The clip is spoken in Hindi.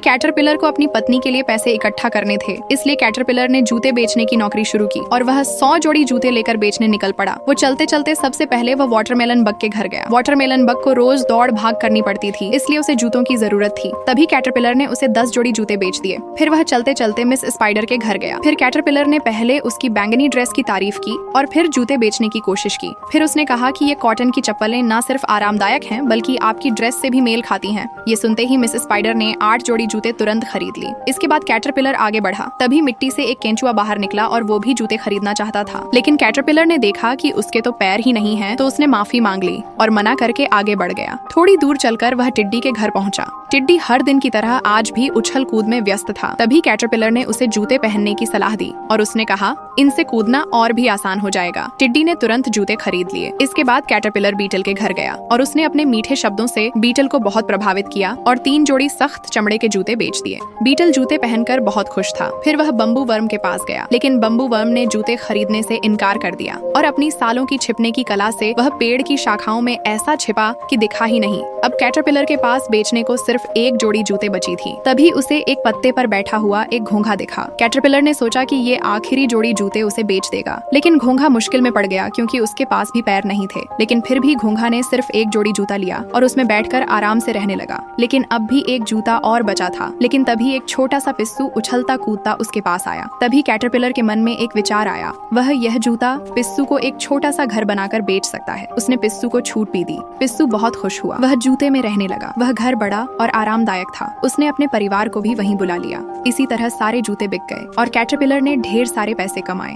कैटरपिलर को अपनी पत्नी के लिए पैसे इकट्ठा करने थे, इसलिए कैटरपिलर ने जूते बेचने की नौकरी शुरू की और वह 100 जोड़ी जूते लेकर बेचने निकल पड़ा। वो चलते चलते सबसे पहले वह वाटरमेलन बग के घर गया। वाटरमेलन बग को रोज दौड़ भाग करनी पड़ती थी, इसलिए उसे जूतों की जरूरत थी। तभी कैटरपिलर ने उसे 10 जोड़ी जूते बेच दिए। फिर वह चलते चलते मिस स्पाइडर के घर गया। फिर कैटरपिलर ने पहले उसकी बैंगनी ड्रेस की तारीफ की और फिर जूते बेचने की कोशिश की। फिर उसने कहा कि ये कॉटन की चप्पलें न सिर्फ आरामदायक हैं, बल्कि आपकी ड्रेस से भी मेल खाती हैं। ये सुनते ही मिस स्पाइडर ने 8 जोड़ी जूते तुरंत खरीद ली। इसके बाद कैटरपिलर आगे बढ़ा। तभी मिट्टी से एक केंचुआ बाहर निकला और वो भी जूते खरीदना चाहता था, लेकिन कैटरपिलर ने देखा कि उसके तो पैर ही नहीं हैं, तो उसने माफी मांग ली और मना करके आगे बढ़ गया। थोड़ी दूर चलकर वह टिड्डी के घर पहुंचा। टिड्डी हर दिन की तरह आज भी उछल कूद में व्यस्त था। तभी कैटरपिलर ने उसे जूते पहनने की सलाह दी और उसने कहा, इनसे कूदना और भी आसान हो जाएगा। टिड्डी ने तुरंत जूते खरीद लिए। इसके बाद कैटरपिलर बीटल के घर गया और उसने अपने मीठे शब्दों से बीटल को बहुत प्रभावित किया और 3 जोड़ी सख्त चमड़े के जूते बेच दिए। बीटल जूते पहनकर बहुत खुश था। फिर वह बम्बू वर्म के पास गया, लेकिन बम्बू वर्म ने जूते खरीदने से इनकार कर दिया और अपनी सालों की छिपने की कला से वह पेड़ की शाखाओं में ऐसा छिपा कि दिखा ही नहीं। अब कैटरपिलर के पास बेचने को सिर्फ 1 जोड़ी जूते बची थी। तभी उसे एक पत्ते पर बैठा हुआ एक घोंघा दिखा। कैटरपिलर ने सोचा कि ये आखिरी जोड़ी जूते उसे बेच देगा, लेकिन घोंघा मुश्किल में पड़ गया क्योंकि उसके पास भी पैर नहीं थे। लेकिन फिर भी घोंघा ने सिर्फ 1 जोड़ी जूता लिया और उसमें बैठकर आराम से रहने लगा। लेकिन अब भी एक जूता और बचा था। लेकिन तभी एक छोटा सा पिस्सू उछलता कूदता उसके पास आया। तभी कैटरपिलर के मन में एक विचार आया। वह यह जूता पिस्सू को एक छोटा सा घर बनाकर बेच सकता है। उसने पिस्सू को छूट भी दी। पिस्सू बहुत खुश हुआ। वह जूते में रहने लगा। वह घर बड़ा और आरामदायक था। उसने अपने परिवार को भी वहीं बुला लिया। इसी तरह सारे जूते बिक गए और कैटरपिलर ने ढेर सारे पैसे कमाए।